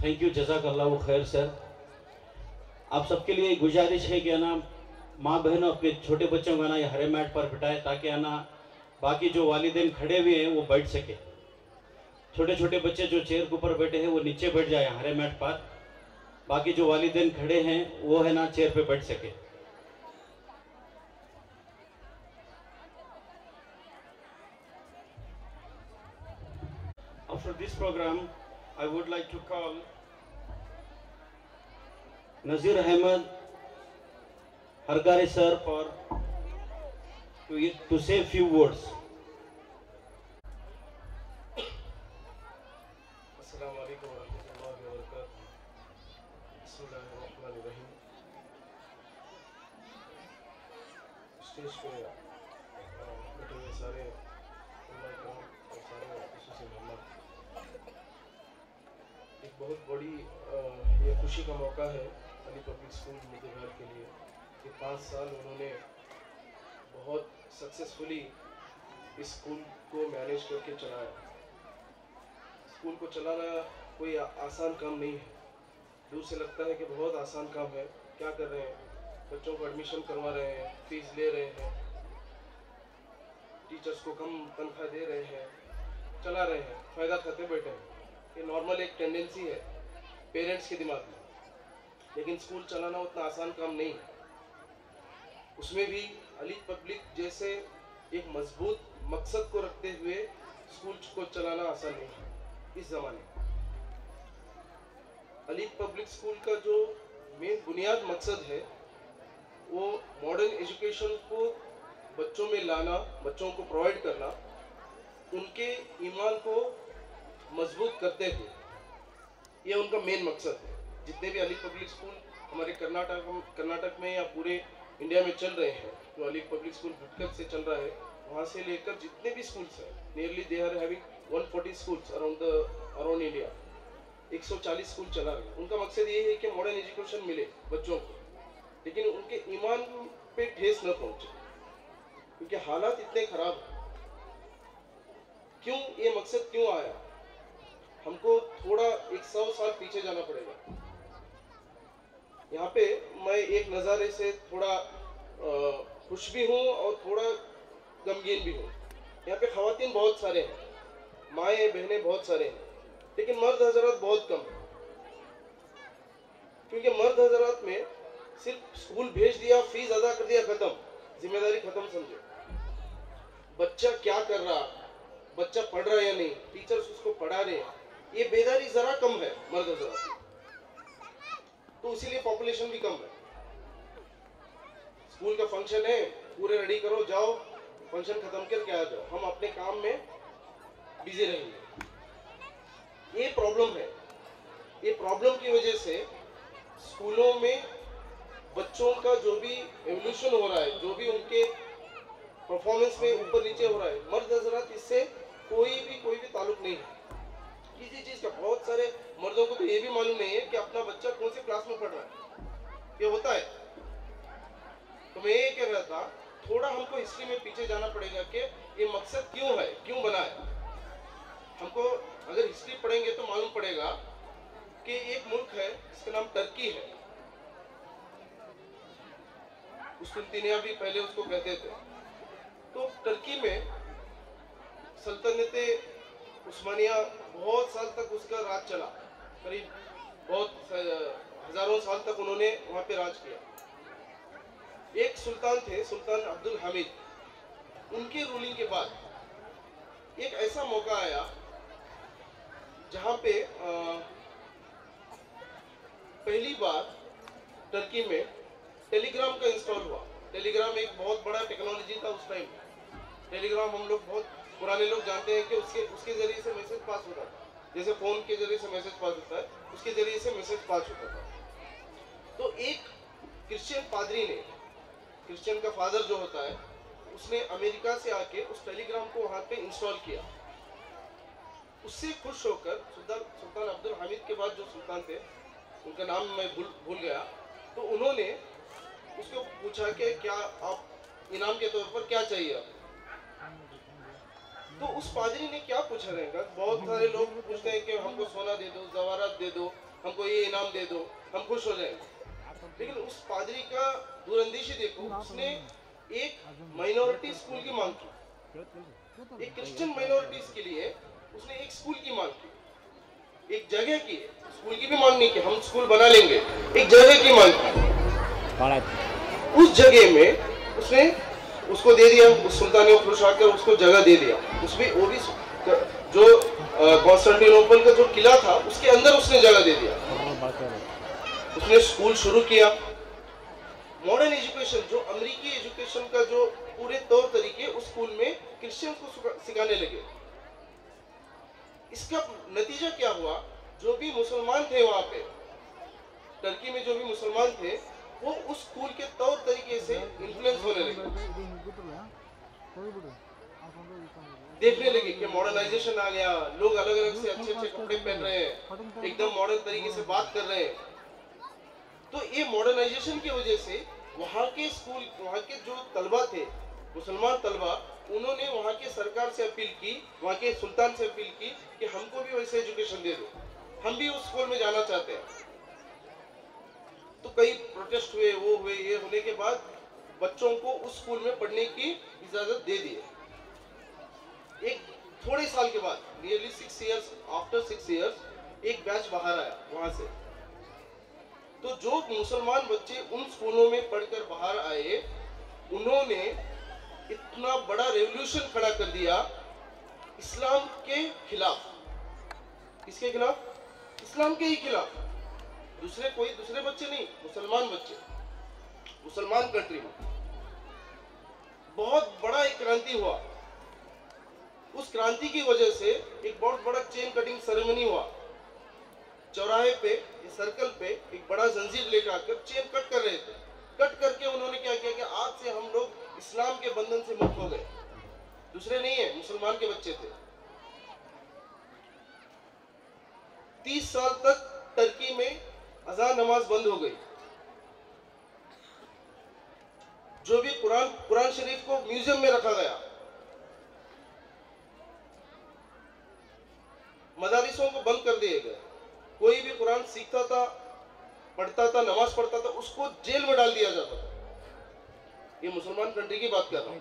Thank you, जज़ाकल्लाहु खैर sir. आप सबके लिए गुजारिश है कि है ना माँ बहनों अपने छोटे बच्चों को ना ये हरे मैट पर बिठाएं, ताकि है ना बाकी जो वालिदैन खड़े हुए हैं वो बैठ सके। छोटे छोटे बच्चे जो चेयर के ऊपर बैठे हैं वो नीचे बैठ जाए हरे मैट पर, बाकी जो वालिदैन खड़े हैं वो है ना चेयर पे बैठ सके। After this program, I would like to call Nazir Ahmed Hargare sir to say a few words. अस्सलाम वालेकुम वरहमतुल्लाहि वबरकातुहू। बिस्मिल्लाहिर्रहमानिर्रहीम। स्टेज पे बैठे हुए सारे उलमा किराम और सारे खुसूसी मेहमान, एक बहुत बड़ी ये खुशी का मौका है अली पब्लिक स्कूल मुद्देबिहार के लिए कि 5 साल उन्होंने बहुत सक्सेसफुली इस स्कूल को मैनेज करके चलाया। स्कूल को चलाना कोई आसान काम नहीं है। दूर से लगता है कि बहुत आसान काम है, क्या कर रहे हैं, बच्चों को एडमिशन करवा रहे हैं, फीस ले रहे हैं, टीचर्स को कम तनख्वाह दे रहे हैं, चला रहे हैं, फ़ायदा खाते बैठे हैं। ये नॉर्मल एक टेंडेंसी है पेरेंट्स के दिमाग में। लेकिन स्कूल चलाना उतना आसान काम नहीं है। उसमें भी अली पब्लिक जैसे एक मजबूत मकसद को रखते हुए स्कूल को चलाना आसान नहीं है। इस ज़माने अली पब्लिक स्कूल का जो मेन बुनियाद मकसद है वो मॉडर्न एजुकेशन को बच्चों में लाना, बच्चों को प्रोवाइड करना, उनके ईमान को मजबूत करते हुए, ये उनका मेन मकसद है। जितने भी अली पब्लिक स्कूल हमारे कर्नाटक में या पूरे इंडिया में चल रहे हैं, जो अली पब्लिक स्कूल भटकल से चल रहा है, वहाँ से लेकर जितने भी स्कूल्स हैं, nearly they are having 140 schools around India, 140 school चला रहे हैं। उनका मकसद ये है कि मॉडर्न एजुकेशन मिले बच्चों को, लेकिन उनके ईमान पे ठेस न पहुंचे, क्योंकि हालात इतने खराब हैं। क्यों ये मकसद क्यों आया? हमको थोड़ा 100 साल पीछे जाना पड़ेगा। यहाँ पे मैं एक नज़ारे से थोड़ा खुश भी हूँ और थोड़ा गमगीन भी हूँ। यहाँ पे ख़वातीन बहुत सारे हैं, माएँ बहनें बहुत सारे हैं, लेकिन मर्द हजरात बहुत कम हैं। क्योंकि मर्द हजरात में सिर्फ स्कूल भेज दिया, फीस अदा कर दिया, खत्म, जिम्मेदारी खत्म समझे। बच्चा क्या कर रहा, बच्चा पढ़ रहा या नहीं, टीचर्स उसको पढ़ा रहे हैं, ये बेदारी जरा कम है मर्द हजरात में। तो इसीलिए पॉपुलेशन भी कम है। स्कूल का फंक्शन है, पूरे रेडी करो, जाओ, फंक्शन खत्म करके आ जाओ, हम अपने काम में बिजी रहेंगे। ये प्रॉब्लम है। ये प्रॉब्लम की वजह से स्कूलों में बच्चों का जो भी एवोल्यूशन हो रहा है, जो भी उनके परफॉर्मेंस में ऊपर नीचे हो रहा है, मर्द हजरात इससे कोई भी ताल्लुक नहीं है किसी चीज़ का। बहुत सारे मर्दों को तो ये भी मालूम नहीं है कि अपना बच्चा कौन से क्लास में पढ़ रहा है, ये होता है। तो मैं ये कह रहा था, थोड़ा हमको हिस्ट्री में पीछे जाना पड़ेगा कि ये मकसद क्यों है, क्यों बना है। हमको अगर हिस्ट्री पढ़ेंगे तो मालूम पड़ेगा कि एक मुल्क है जिसका नाम टर्की है। कुस्तुनतिनिया भी पहले उसको कहते थे। तो टर्की में सल्तनते उस्मानिया बहुत साल तक उसका राज चला, करीब बहुत हजारों साल तक उन्होंने वहाँ पे राज किया। एक सुल्तान थे, सुल्तान अब्दुल हामिद। उनके रूलिंग के बाद एक ऐसा मौका आया जहाँ पे पहली बार टर्की में टेलीग्राम का इंस्टॉल हुआ। टेलीग्राम एक बहुत बड़ा टेक्नोलॉजी था उस टाइम। टेलीग्राम हम लोग बहुत पुराने लोग जानते हैं कि उसके जरिए से मैसेज पास होता था, जैसे फ़ोन के जरिए से मैसेज पास होता है, उसके जरिए से मैसेज पास होता था। तो एक क्रिश्चियन पादरी ने, क्रिश्चियन का फादर जो होता है, उसने अमेरिका से आके उस टेलीग्राम को वहाँ पे इंस्टॉल किया। उससे खुश होकर सुल्तान अब्दुल हामिद के बाद जो सुल्तान थे, उनका नाम मैं भूल गया, तो उन्होंने उसको पूछा कि क्या आप इनाम के तौर पर क्या चाहिए आप? तो उस पादरी ने क्या पूछा रहेगा? बहुत सारे लोग पूछते हैं कि हमको सोना दे दो, जवाहरात दे दो, हमको ये इनाम दे दो, हम खुश हो जाएंगे। लेकिन उस पादरी का दूरंदेशी देखो, उसने एक माइनॉरिटी स्कूल की मांग की, एक क्रिश्चियन माइनॉरिटीज के लिए उसने एक स्कूल की मांग की, एक जगह की, स्कूल की भी मांग नहीं की हम स्कूल बना लेंगे, एक जगह की मांग की। उस जगह में उसने उसको दे दिया, उस सुल्तान ने खुश आकर उसको जगह दे दिया। उसमें वो भी जो कॉन्स्टेंटिनोपल का जो किला था उसके अंदर उसने जगह दे दिया। उसने स्कूल शुरू किया। मॉडर्न एजुकेशन, जो अमेरिकी एजुकेशन का जो पूरे तौर तरीके उस स्कूल में क्रिश्चियन को सिखाने लगे। इसका नतीजा क्या हुआ? जो भी मुसलमान थे वहां पे, टर्की में जो भी मुसलमान थे, वो उस स्कूल के तौर तरीके से इन्फ्लुएंस होने लगे, देखने लगे कि मॉडर्नाइजेशन आ गया, लोग अलग अलग से अच्छे अच्छे कपड़े पहन रहे हैं, एकदम मॉडर्न तरीके से बात कर रहे हैं। तो ये मॉडर्नाइजेशन की वजह से वहाँ के स्कूल, वहाँ के जो तलबा थे, मुसलमान तलबा, उन्होंने वहाँ के सरकार से अपील की, वहाँ के सुल्तान से अपील की कि हमको भी वैसे एजुकेशन दे दो, हम भी उस स्कूल में जाना चाहते हैं। तो कई प्रोटेस्ट हुए, वो हुए, ये होने के बाद बच्चों को उस स्कूल में पढ़ने की इजाजत दे दी। एक थोड़े साल के बाद, नियरली 6 इयर्स, आफ्टर 6 इयर्स एक बैच बाहर आया वहां से। तो जो मुसलमान बच्चे उन स्कूलों में पढ़कर बाहर आए, उन्होंने इतना बड़ा रेवोल्यूशन खड़ा कर दिया इस्लाम के खिलाफ। किसके खिलाफ? इस्लाम के ही खिलाफ। दूसरे बच्चे नहीं, मुसलमान बच्चे, मुसलमान कंट्री में बहुत बड़ा एक क्रांति हुआ। उस क्रांति की वजह से एक बहुत बड़ा चेन कटिंग सेरेमनी हुआ। चौराहे पे, सर्कल पे एक बड़ा जंजीर लेकर आकर चेन कट कर रहे थे। कट करके उन्होंने क्या किया कि आज से हम लोग इस्लाम के बंधन से मुक्त हो गए। दूसरे नहीं है, मुसलमान के बच्चे थे। 30 साल तक टर्की में अजान नमाज बंद हो गई। जो भी कुरान शरीफ को म्यूजियम में रखा गया, मदारिसों को बंद कर दिए गए। कोई भी कुरान सीखता था, पढ़ता था, नमाज पढ़ता था, उसको जेल में डाल दिया जाता था। ये मुसलमान कंट्री की बात कर रहा हूं।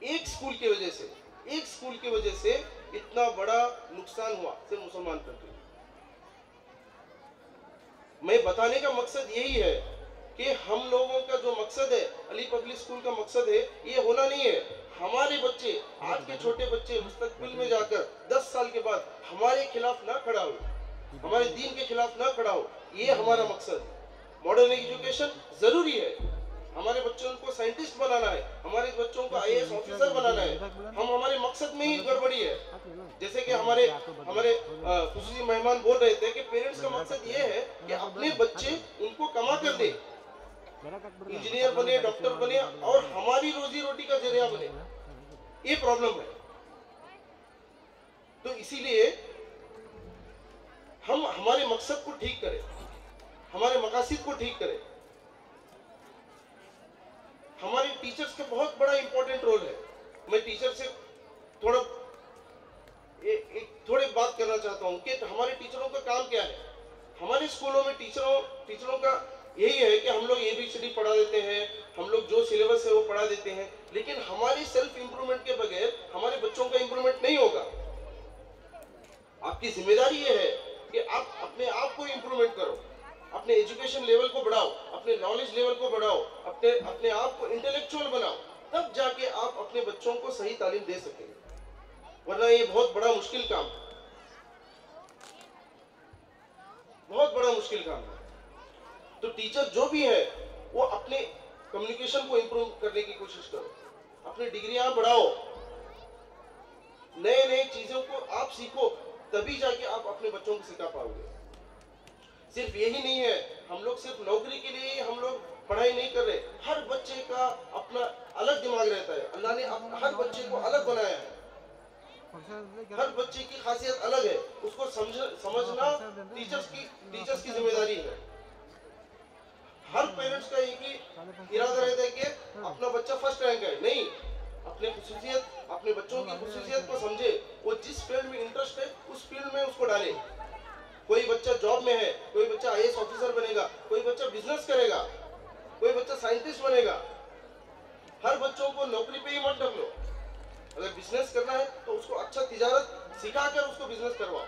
एक स्कूल की वजह से इतना बड़ा नुकसान हुआ सिर्फ मुसलमान कंट्री। मैं बताने का मकसद यही है कि हम लोगों का जो मकसद है, अली पब्लिक स्कूल का मकसद है, ये होना नहीं है हमारे बच्चे, आज के छोटे बच्चे मुस्तकबिल में जाकर 10 साल के बाद हमारे खिलाफ ना खड़ा हो, हमारे दीन के खिलाफ ना खड़ा हो। ये हमारा मकसद है। मॉडर्न एजुकेशन जरूरी है। हमारे बच्चों को साइंटिस्ट बनाना है, हमारे बच्चों को आईएएस ऑफिसर बनाना है। हम हमारे मकसद में ही गड़बड़ी है। जैसे कि हमारे खुसूसी मेहमान बोल रहे थे कि पेरेंट्स का मकसद ये है कि अपने बच्चे उनको कमा कर दे, इंजीनियर बने, डॉक्टर बने और हमारी रोजी रोटी का जरिया बने। ये प्रॉब्लम है। तो इसीलिए हम हमारे मकसद को ठीक करें, हमारे मकासद को ठीक करें। हमारे टीचर्स का बहुत बड़ा इंपॉर्टेंट रोल है। मैं टीचर से थोड़ी बात करना चाहता हूं कि हमारे टीचरों का काम क्या है। हमारे स्कूलों में टीचरों का यही है कि हम लोग ABCD पढ़ा देते हैं, हम लोग जो सिलेबस है वो पढ़ा देते हैं, लेकिन हमारी सेल्फ इंप्रूवमेंट के बगैर हमारे बच्चों का इंप्रूवमेंट नहीं होगा। आपकी जिम्मेदारी ये है कि आप अपने आप को इंप्रूवमेंट करो, अपने एजुकेशन लेवल को बढ़ाओ, अपने नॉलेज लेवल को बढ़ाओ, अपने आप को इंटेलेक्चुअल बनाओ, तब जाके आप अपने बच्चों को सही तालीम दे सकेंगे। वरना ये बहुत बड़ा मुश्किल काम है, बहुत बड़ा मुश्किल काम है। तो टीचर जो भी है वो अपने कम्युनिकेशन को इंप्रूव करने की कोशिश करो, अपनी डिग्रियां बढ़ाओ, नए नए चीजों को आप सीखो, तभी जाके आप अपने बच्चों को सिखा पाओगे। सिर्फ यही नहीं है, हम लोग सिर्फ नौकरी के लिए हम लोग पढ़ाई नहीं कर रहे। हर बच्चे का अपना अलग दिमाग रहता है। अल्लाह ने हर बच्चे को अलग बनाया है। हर बच्चे की खासियत अलग है, उसको समझना टीचर्स की जिम्मेदारी है। हर पेरेंट्स का एक ही इरादा रहता है कि अपना बच्चा फर्स्ट रैंक है, नहीं, अपने खुसूसियत, अपने बच्चों की खुसूसियत को समझे, वो जिस फील्ड में इंटरेस्ट है उस फील्ड में उसको डाले। कोई बच्चा जॉब में है, कोई बच्चा आईएएस ऑफिसर बनेगा, कोई बच्चा बिजनेस करेगा, कोई बच्चा साइंटिस्ट बनेगा। हर बच्चों को नौकरी पे ही मत ढक लो। अगर बिजनेस करना है तो उसको अच्छा तिजारत सिखाकर उसको बिजनेस करवाओ।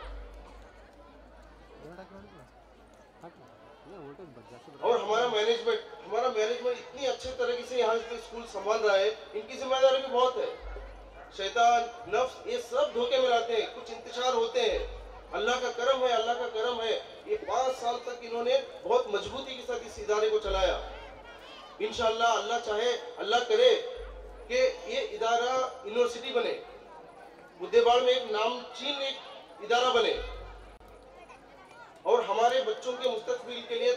और हमारा मैनेजमेंट इतनी अच्छे तरीके से यहाँ पे स्कूल संभाल रहा है, इनकी जिम्मेदारी भी बहुत है। शैतान, नफ्स, ये सब धोखे में लाते हैं, कुछ इंतजार होते हैं। अल्लाह का करम है। ये 5 साल तक इन्होंने बहुत मजबूती के साथ इस इदारे को चलाया। इंशाअल्लाह अल्लाह चाहे, अल्लाह करे कि ये इदारा यूनिवर्सिटी बने, बुद्देबाड़ में एक नामचीन एक इदारा बने और हमारे बच्चों के मुस्तकबिल के लिए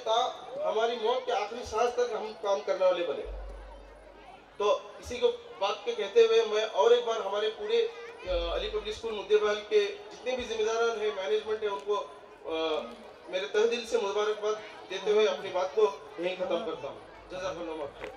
हमारी मौत के आखिरी सांस तक हम काम करने वाले बने। तो इसी को बात के कहते हुए मैं और एक बार हमारे पूरे अली पब्लिक स्कूल मुद्देबाल के जितने भी जिम्मेदार हैं, मैनेजमेंट है, उनको मेरे तहे दिल से मुबारकबाद देते हुए अपनी बात को यहीं खत्म करता हूँ। जज़ाकल्लाह खैर।